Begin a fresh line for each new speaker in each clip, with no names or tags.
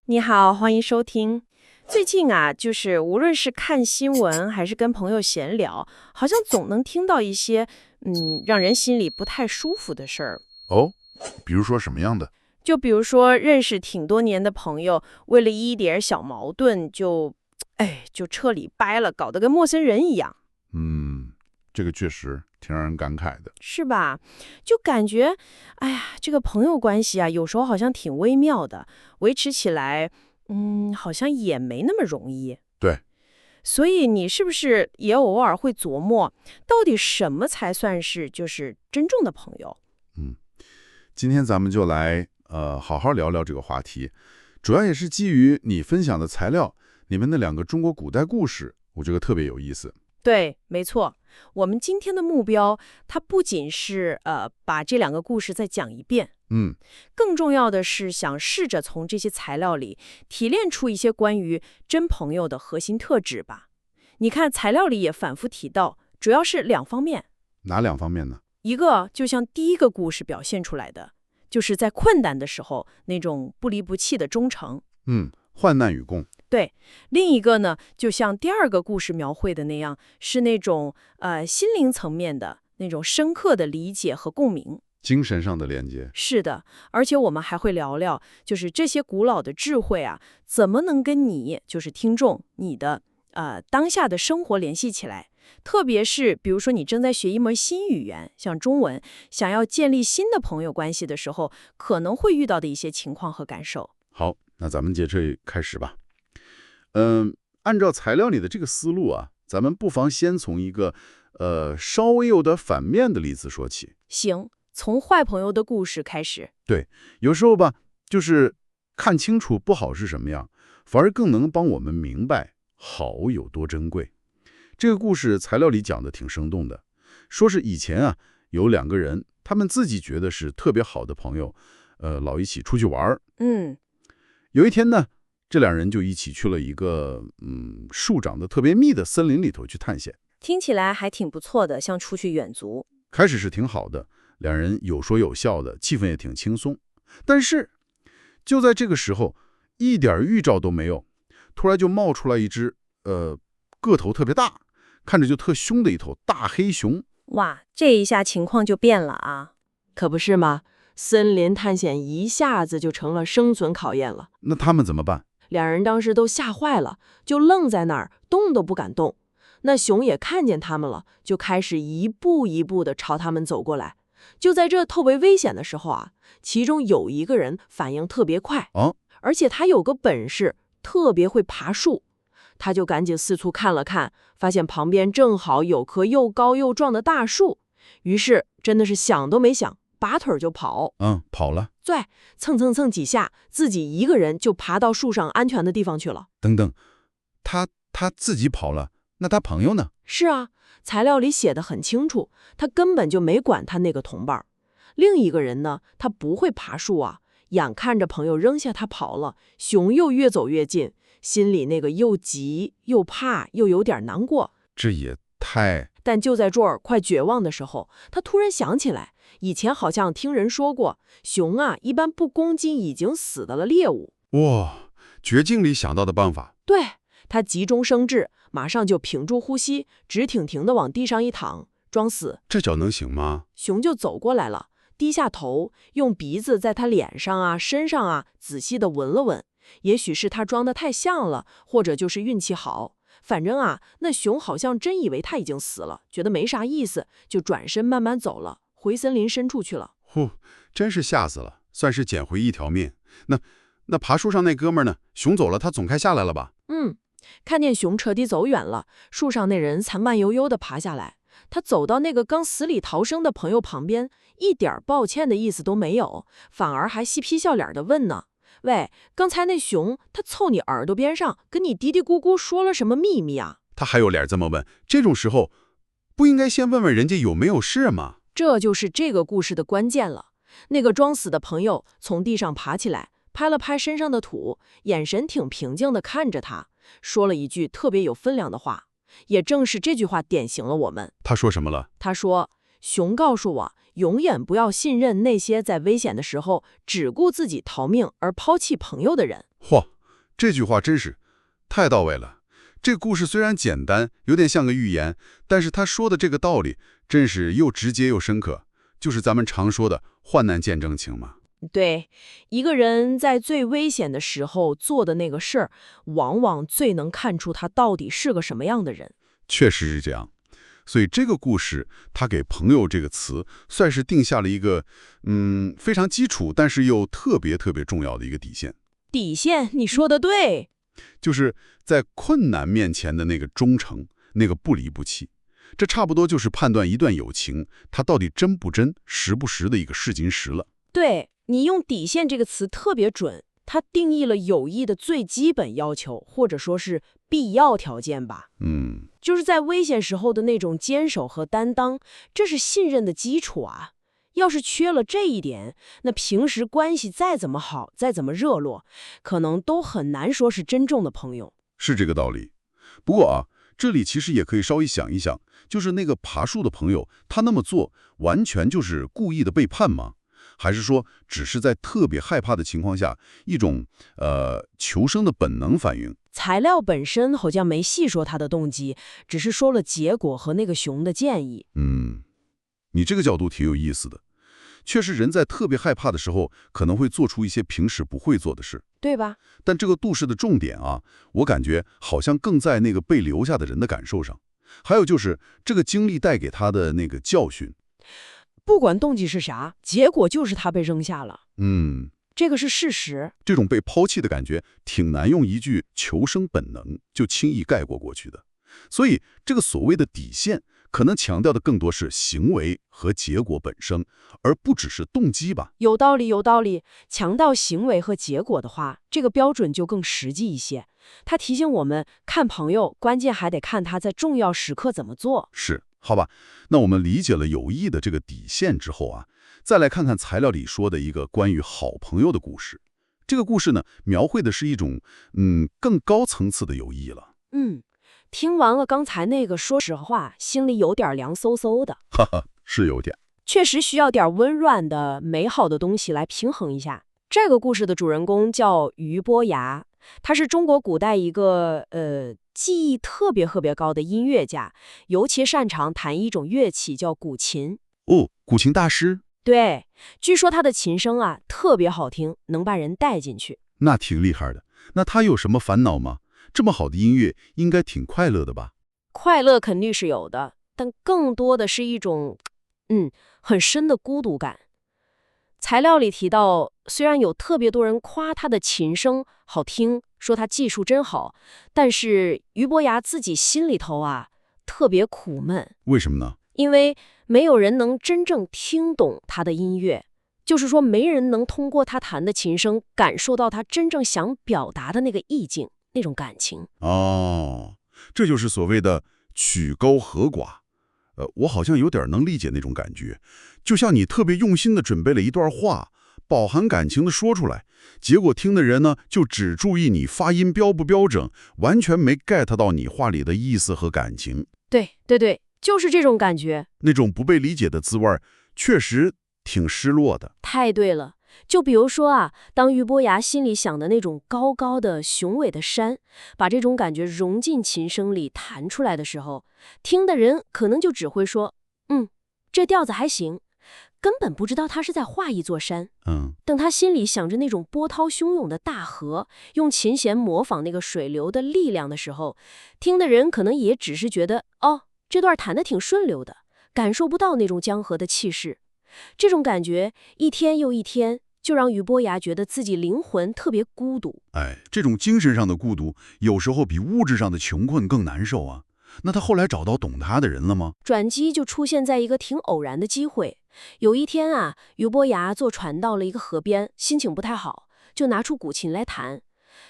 你好，欢迎收听。最近啊，就是无论是看新闻还是跟朋友闲聊，好像总能听到一些让人心里不太舒服的事儿。
哦，比如说什么样的？
就比如说认识挺多年的朋友，为了一点小矛盾就彻底掰了，搞得跟陌生人一样，
嗯，这个确实挺让人感慨的。
是吧？就感觉，哎呀，这个朋友关系啊，有时候好像挺微妙的，维持起来，好像也没那么容易。
对，
所以你是不是也偶尔会琢磨，到底什么才算是就是真正的朋友？
嗯，今天咱们就来好好聊聊这个话题，主要也是基于你分享的材料，你们那两个中国古代故事，我觉得特别有意思。
对，没错。我们今天的目标，它不仅是把这两个故事再讲一遍，
嗯，
更重要的是想试着从这些材料里提炼出一些关于真朋友的核心特质吧。你看材料里也反复提到，主要是两方面。
哪两方面呢？
一个就像第一个故事表现出来的，就是在困难的时候那种不离不弃的忠诚。
患难与共，
对，另一个呢，就像第二个故事描绘的那样，是那种心灵层面的那种深刻的理解和共鸣。
精神上的连接。
是的，而且我们还会聊聊，就是这些古老的智慧啊，怎么能跟你，就是听众，你的当下的生活联系起来。特别是比如说你正在学一门新语言，像中文，想要建立新的朋友关系的时候，可能会遇到的一些情况和感受。
好，那咱们接着开始吧。按照材料里的这个思路啊，咱们不妨先从一个稍微有点反面的例子说起。
行，从坏朋友的故事开始。
对，有时候吧，就是看清楚不好是什么样，反而更能帮我们明白好有多珍贵。这个故事材料里讲的挺生动的，说是以前啊，有两个人，他们自己觉得是特别好的朋友，老一起出去玩儿。
嗯，
有一天呢，这两人就一起去了一个树长得特别密的森林里头去探险。
听起来还挺不错的，像出去远足。
开始是挺好的，两人有说有笑的，气氛也挺轻松。但是就在这个时候，一点预兆都没有，突然就冒出来一只个头特别大，看着就特凶的一头大黑熊。
哇，这一下情况就变了啊！
可不是吗？森林探险一下子就成了生存考验了。
那他们怎么办？
两人当时都吓坏了，就愣在那儿，动都不敢动。那熊也看见他们了，就开始一步一步地朝他们走过来。就在这特别危险的时候啊，其中有一个人反应特别快，而且他有个本事，特别会爬树。他就赶紧四处看了看，发现旁边正好有棵又高又壮的大树，于是真的是想都没想，拔腿就跑。
跑了。
对，蹭蹭蹭几下，自己一个人就爬到树上安全的地方去了。
等等，他自己跑了，那他朋友呢？
是啊，材料里写得很清楚，他根本就没管他那个同伴。另一个人呢，他不会爬树啊，眼看着朋友扔下他跑了，熊又越走越近，心里那个又急又怕又有点难过。
这也太……
但就在这儿快绝望的时候，他突然想起来，以前好像听人说过，熊啊一般不攻击已经死的了猎物。
哇，绝境里想到的办法。
对，他急中生智，马上就屏住呼吸，直挺挺地往地上一躺，装死。
这脚能行吗？
熊就走过来了，低下头，用鼻子在他脸上啊、身上啊仔细地闻了闻。也许是他装得太像了，或者就是运气好。反正啊，那熊好像真以为他已经死了，觉得没啥意思，就转身慢慢走了，回森林深处去了。
真是吓死了，算是捡回一条命。那爬树上那哥们呢？熊走了，他总该下来了吧？
看见熊彻底走远了，树上那人才慢悠悠地爬下来。他走到那个刚死里逃生的朋友旁边，一点抱歉的意思都没有，反而还嬉皮笑脸地问呢：“喂，刚才那熊他凑你耳朵边上，跟你嘀嘀咕咕说了什么秘密啊？”
他还有脸这么问？这种时候不应该先问问人家有没有事吗？
这就是这个故事的关键了。那个装死的朋友从地上爬起来，拍了拍身上的土，眼神挺平静地看着他，说了一句特别有分量的话。也正是这句话点醒了我们。
他说什么了？
他说：“熊告诉我，永远不要信任那些在危险的时候只顾自己逃命而抛弃朋友的人。”
嚯，这句话真是太到位了。这个故事虽然简单，有点像个寓言，但是他说的这个道理真是又直接又深刻，就是咱们常说的患难见真情嘛。
对，一个人在最危险的时候做的那个事儿，往往最能看出他到底是个什么样的人。
确实是这样。所以这个故事，他给朋友这个词，算是定下了一个，非常基础，但是又特别特别重要的一个底线。
底线，你说的对。
就是在困难面前的那个忠诚，那个不离不弃，这差不多就是判断一段友情它到底真不真、实不实的一个试金石了。
对，你用底线这个词特别准，它定义了友谊的最基本要求，或者说是必要条件吧。就是在危险时候的那种坚守和担当，这是信任的基础啊。要是缺了这一点，那平时关系再怎么好，再怎么热络，可能都很难说是真正的朋友。
是这个道理。不过啊，这里其实也可以稍微想一想，就是那个爬树的朋友，他那么做，完全就是故意的背叛吗？还是说，只是在特别害怕的情况下，一种求生的本能反应？
材料本身好像没细说他的动机，只是说了结果和那个熊的建议。
你这个角度挺有意思的。确实，人在特别害怕的时候，可能会做出一些平时不会做的事，
对吧？
但这个故事的重点啊，我感觉好像更在那个被留下的人的感受上，还有就是这个经历带给他的那个教训。
不管动机是啥，结果就是他被扔下了。这个是事实。
这种被抛弃的感觉，挺难用一句求生本能就轻易概括过去的。所以，这个所谓的底线，可能强调的更多是行为和结果本身，而不只是动机吧。
有道理，有道理。强调行为和结果的话，这个标准就更实际一些。他提醒我们，看朋友，关键还得看他在重要时刻怎么做。
是，好吧。那我们理解了友谊的这个底线之后啊，再来看看材料里说的一个关于好朋友的故事。这个故事呢，描绘的是一种更高层次的友谊了。
听完了刚才那个，说实话，心里有点凉飕飕的。
哈哈，是有点。
确实需要点温润的、美好的东西来平衡一下。这个故事的主人公叫俞伯牙，他是中国古代一个技艺特别高的音乐家，尤其擅长弹一种乐器叫古琴。
哦，古琴大师？
对，据说他的琴声啊特别好听，能把人带进去。
那挺厉害的。那他有什么烦恼吗？这么好的音乐应该挺快乐的吧？
快乐肯定是有的，但更多的是一种很深的孤独感。材料里提到，虽然有特别多人夸他的琴声好听，说他技术真好，但是俞伯牙自己心里头啊特别苦闷。
为什么呢？
因为没有人能真正听懂他的音乐，就是说没人能通过他弹的琴声感受到他真正想表达的那个意境，那种感情。
这就是所谓的曲高和寡。我好像有点能理解那种感觉，就像你特别用心的准备了一段话，饱含感情的说出来，结果听的人呢就只注意你发音标不标准，完全没 get 到你话里的意思和感情。
对，就是这种感觉。
那种不被理解的滋味确实挺失落的。
太对了。就比如说啊，当俞伯牙心里想的那种高高的雄伟的山，把这种感觉融进琴声里弹出来的时候，听的人可能就只会说这调子还行，根本不知道他是在画一座山。等他心里想着那种波涛汹涌的大河，用琴弦模仿那个水流的力量的时候，听的人可能也只是觉得这段弹得挺顺溜的，感受不到那种江河的气势。这种感觉一天又一天，就让俞伯牙觉得自己灵魂特别孤独。
这种精神上的孤独，有时候比物质上的穷困更难受啊。那他后来找到懂他的人了吗？
转机就出现在一个挺偶然的机会。有一天啊，俞伯牙坐船到了一个河边，心情不太好，就拿出古琴来弹。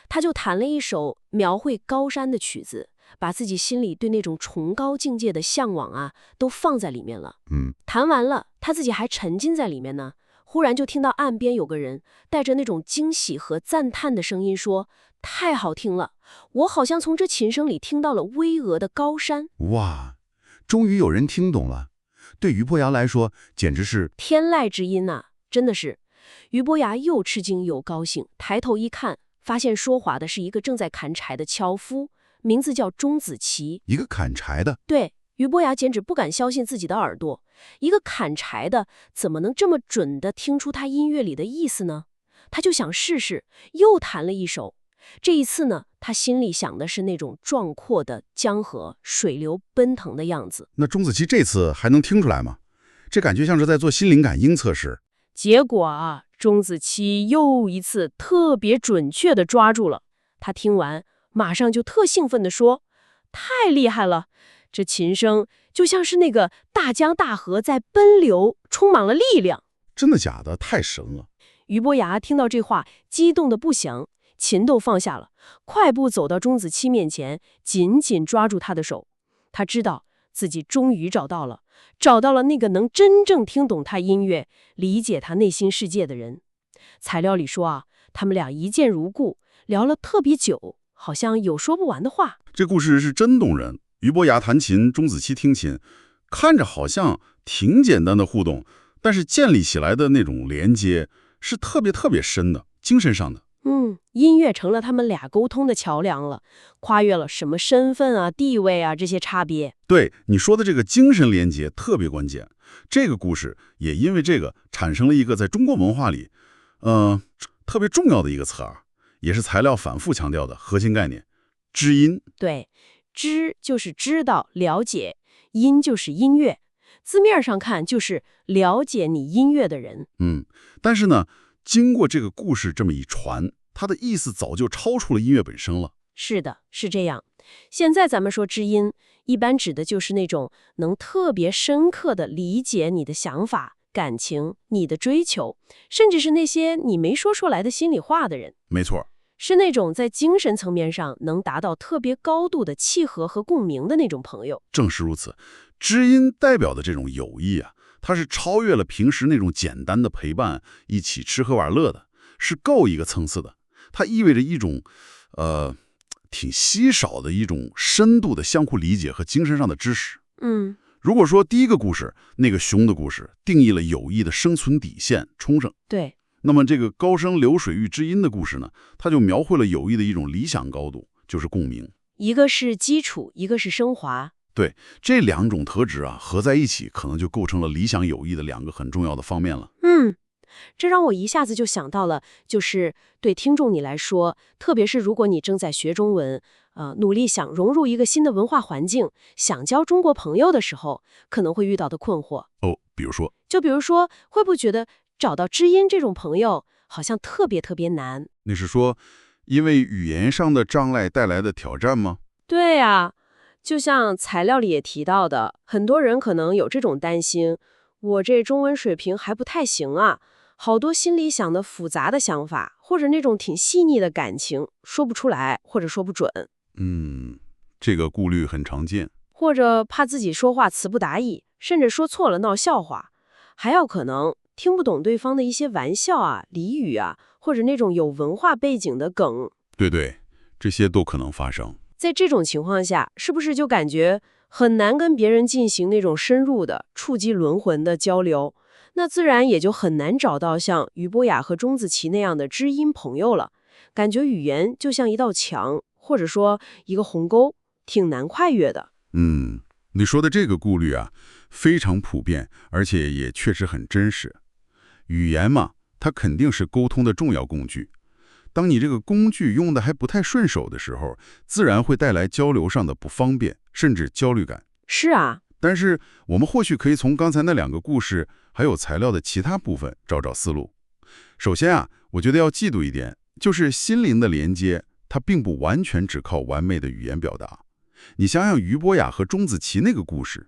他就弹了一首描绘高山的曲子，把自己心里对那种崇高境界的向往啊，都放在里面了。弹完了，他自己还沉浸在里面呢。忽然就听到岸边有个人带着那种惊喜和赞叹的声音说：“太好听了，我好像从这琴声里听到了巍峨的高山。”
哇，终于有人听懂了。对俞伯牙来说，简直是
天籁之音啊，真的是。俞伯牙又吃惊又高兴，抬头一看，
发现说话的是一个正在砍柴的樵夫，名字叫钟子期。
一个砍柴的，
对，俞伯牙简直不敢相信自己的耳朵，一个砍柴的怎么能这么准地听出他音乐里的意思呢？他就想试试，又弹了一首。这一次呢，他心里想的是那种壮阔的江河，水流奔腾的样子。
那钟子期这次还能听出来吗？这感觉像是在做心灵感应测试。
结果啊，钟子期又一次特别准确地抓住了。他听完，马上就特兴奋地说：“太厉害了！这琴声就像是那个大江大河在奔流，充满了力量。”
真的假的？太神了！
俞伯牙听到这话，激动得不行，琴都放下了，快步走到钟子期面前，紧紧抓住他的手。他知道自己终于找到了那个能真正听懂他音乐、理解他内心世界的人。材料里说啊，他们俩一见如故，聊了特别久，好像有说不完的话。
这故事是真动人。俞伯牙弹琴，钟子期听琴，看着好像挺简单的互动，但是建立起来的那种连接是特别深的，精神上的。
音乐成了他们俩沟通的桥梁了，跨越了什么身份啊、地位啊这些差别。
对，你说的这个精神连接特别关键。这个故事也因为这个产生了一个在中国文化里，特别重要的一个词儿，也是材料反复强调的核心概念——知音。
对，知就是知道、了解，音就是音乐，字面上看就是了解你音乐的人。
但是呢，经过这个故事这么一传，它的意思早就超出了音乐本身了。
是的，是这样。现在咱们说知音，一般指的就是那种能特别深刻地理解你的想法、感情、你的追求，甚至是那些你没说出来的心里话的人。
没错，
是那种在精神层面上能达到特别高度的契合和共鸣的那种朋友。
正是如此。知音代表的这种友谊啊，它是超越了平时那种简单的陪伴，一起吃喝玩乐的，是够一个层次的。它意味着一种，挺稀少的一种深度的相互理解和精神上的支持。如果说第一个故事，那个熊的故事，定义了友谊的生存底线，冲绳。
对。
那么这个高声流水遇知音的故事呢，它就描绘了友谊的一种理想高度，就是共鸣。
一个是基础，一个是升华。
对，这两种特质啊，合在一起，可能就构成了理想友谊的两个很重要的方面了。
这让我一下子就想到了，就是对听众你来说，特别是如果你正在学中文，努力想融入一个新的文化环境，想交中国朋友的时候，可能会遇到的困惑。
比如说，
会不会觉得找到知音这种朋友，好像特别难？
那是说，因为语言上的障碍带来的挑战吗？
对呀，就像材料里也提到的，很多人可能有这种担心，我这中文水平还不太行啊。好多心里想的复杂的想法，或者那种挺细腻的感情，说不出来，或者说不准。
这个顾虑很常见。
或者怕自己说话词不达意，甚至说错了闹笑话，还有可能听不懂对方的一些玩笑啊、俚语啊，或者那种有文化背景的梗。
对，这些都可能发生。
在这种情况下，是不是就感觉很难跟别人进行那种深入的、触及灵魂的交流？那自然也就很难找到像俞伯雅和钟子期那样的知音朋友了。感觉语言就像一道墙，或者说一个鸿沟，挺难跨越的。
你说的这个顾虑啊，非常普遍，而且也确实很真实。语言嘛，它肯定是沟通的重要工具。当你这个工具用的还不太顺手的时候，自然会带来交流上的不方便，甚至焦虑感。
是啊。
但是我们或许可以从刚才那两个故事，还有材料的其他部分找思路。首先啊，我觉得要记住一点，就是心灵的连接，它并不完全只靠完美的语言表达。你想想俞伯雅和钟子期那个故事，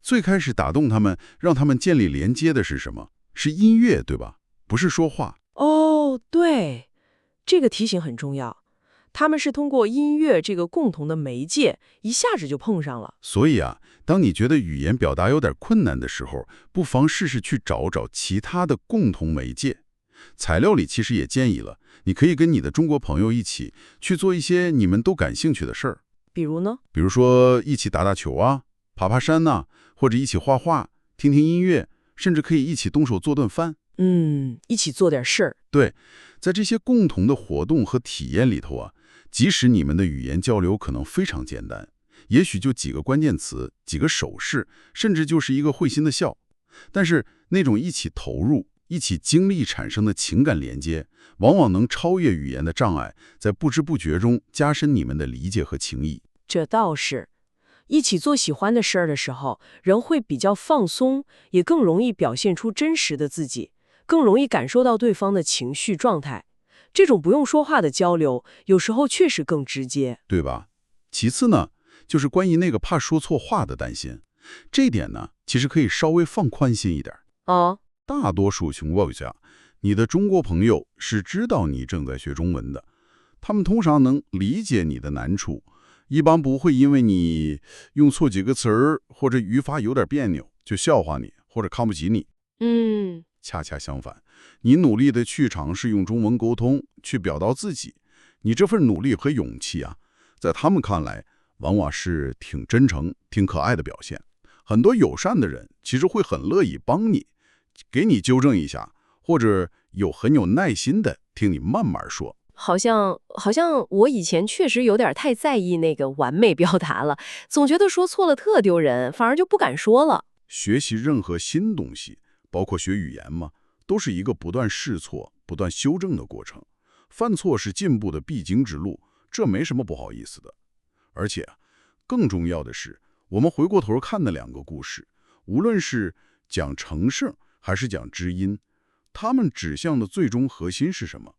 最开始打动他们，让他们建立连接的是什么？是音乐，对吧？不是说话。
对，这个提醒很重要。他们是通过音乐这个共同的媒介，一下子就碰上了。
所以啊，当你觉得语言表达有点困难的时候，不妨试试去找其他的共同媒介。材料里其实也建议了，你可以跟你的中国朋友一起去做一些你们都感兴趣的事儿。
比如呢？
比如说一起打球啊，爬山呐，或者一起画画、听音乐，甚至可以一起动手做顿饭。
一起做点事儿。
对，在这些共同的活动和体验里头啊，即使你们的语言交流可能非常简单，也许就几个关键词、几个手势，甚至就是一个会心的笑，但是那种一起投入、一起经历产生的情感连接，往往能超越语言的障碍，在不知不觉中加深你们的理解和情谊。
这倒是，一起做喜欢的事儿的时候，人会比较放松，也更容易表现出真实的自己，更容易感受到对方的情绪状态。这种不用说话的交流，有时候确实更直接，
对吧？其次呢，就是关于那个怕说错话的担心，这一点呢，其实可以稍微放宽心一点。
哦，
大多数情况下，你的中国朋友是知道你正在学中文的，他们通常能理解你的难处，一般不会因为你用错几个词儿或者语法有点别扭就笑话你或者看不起你。恰恰相反，你努力的去尝试用中文沟通，去表达自己，你这份努力和勇气啊，在他们看来，往往是挺真诚、挺可爱的表现。很多友善的人其实会很乐意帮你，给你纠正一下，或者很有耐心的听你慢慢说。
好像我以前确实有点太在意那个完美表达了，总觉得说错了特丢人，反而就不敢说了。
学习任何新东西，包括学语言嘛，都是一个不断试错、不断修正的过程。犯错是进步的必经之路，这没什么不好意思的。而且更重要的是，我们回过头看那两个故事，无论是讲成圣还是讲知音，他们指向的最终核心是什么？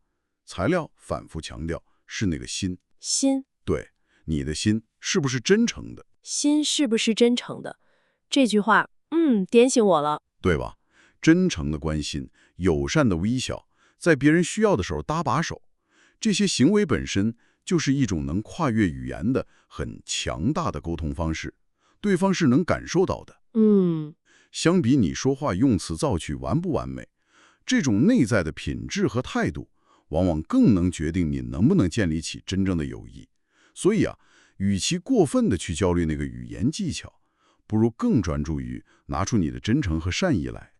材料反复强调是那个心。
心，
对，你的心是不是真诚的？
心是不是真诚的？这句话，点醒我了。
对吧？真诚的关心，友善的微笑，在别人需要的时候搭把手，这些行为本身就是一种能跨越语言的很强大的沟通方式，对方是能感受到的。相比你说话用词造句完不完美，这种内在的品质和态度，往往更能决定你能不能建立起真正的友谊。所以与其过分的去焦虑那个语言技巧，不如更专注于拿出你的真诚和善意来。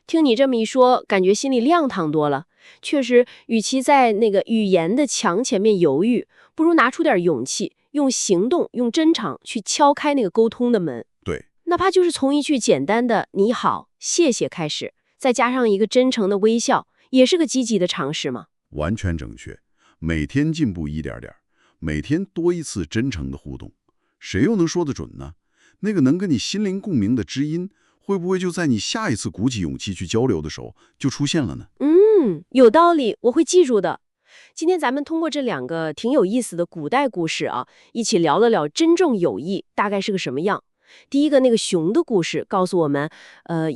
听你这么一说，感觉心里亮堂多了。确实，与其在那个语言的墙前面犹豫，不如拿出点勇气，用行动、用真诚去敲开那个沟通的门。
对，
哪怕就是从一句简单的"你好"、"谢谢"开始，再加上一个真诚的微笑，也是个积极的尝试嘛。
完全正确。每天进步一点点，每天多一次真诚的互动，谁又能说得准呢？那个能跟你心灵共鸣的知音，会不会就在你下一次鼓起勇气去交流的时候就出现了呢？
有道理，我会记住的。今天咱们通过这两个挺有意思的古代故事一起聊了聊真正友谊大概是个什么样。第一个那个熊的故事告诉我们，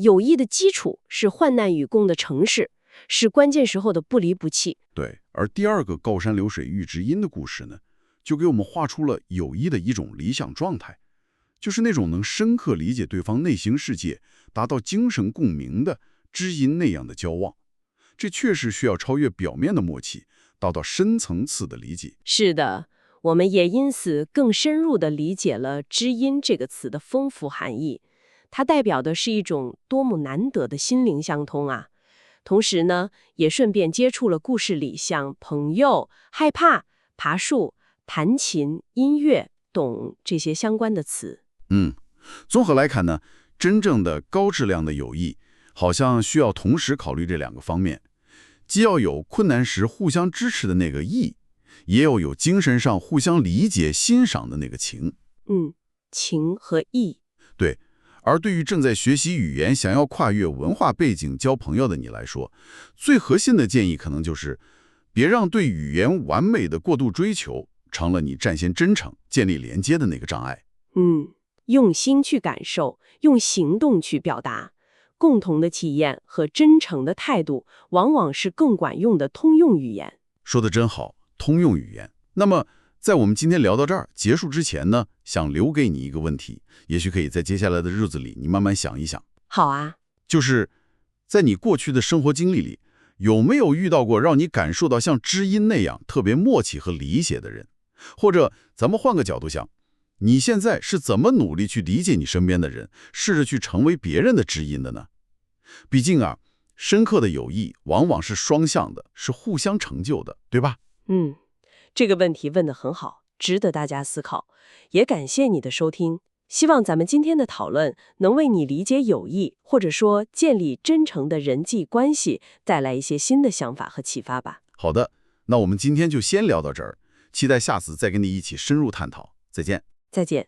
友谊的基础是患难与共的诚实，是关键时候的不离不弃。
对，而第二个高山流水遇知音的故事呢，就给我们画出了友谊的一种理想状态，就是那种能深刻理解对方内心世界，达到精神共鸣的知音那样的交往。这确实需要超越表面的默契，达到深层次的理解。
是的，我们也因此更深入地理解了知音这个词的丰富含义。它代表的是一种多么难得的心灵相通啊！同时呢，也顺便接触了故事里像朋友、害怕、爬树、弹琴、音乐、懂这些相关的词。
综合来看呢，真正的高质量的友谊，好像需要同时考虑这两个方面，既要有困难时互相支持的那个义，也要有精神上互相理解、欣赏的那个情。
情和义。
对，而对于正在学习语言、想要跨越文化背景交朋友的你来说，最核心的建议可能就是，别让对语言完美的过度追求，成了你展现真诚、建立连接的那个障碍。
用心去感受，用行动去表达，共同的体验和真诚的态度，往往是更管用的通用语言。
说得真好，通用语言。那么，在我们今天聊到这儿结束之前呢，想留给你一个问题，也许可以在接下来的日子里，你慢慢想一想。
好啊，
就是在你过去的生活经历里，有没有遇到过让你感受到像知音那样特别默契和理解的人？或者咱们换个角度想，你现在是怎么努力去理解你身边的人，试着去成为别人的知音的呢？毕竟深刻的友谊往往是双向的，是互相成就的，对吧？
这个问题问得很好，值得大家思考。也感谢你的收听，希望咱们今天的讨论能为你理解友谊，或者说建立真诚的人际关系，带来一些新的想法和启发吧。
好的，那我们今天就先聊到这儿，期待下次再跟你一起深入探讨。再见。
再见。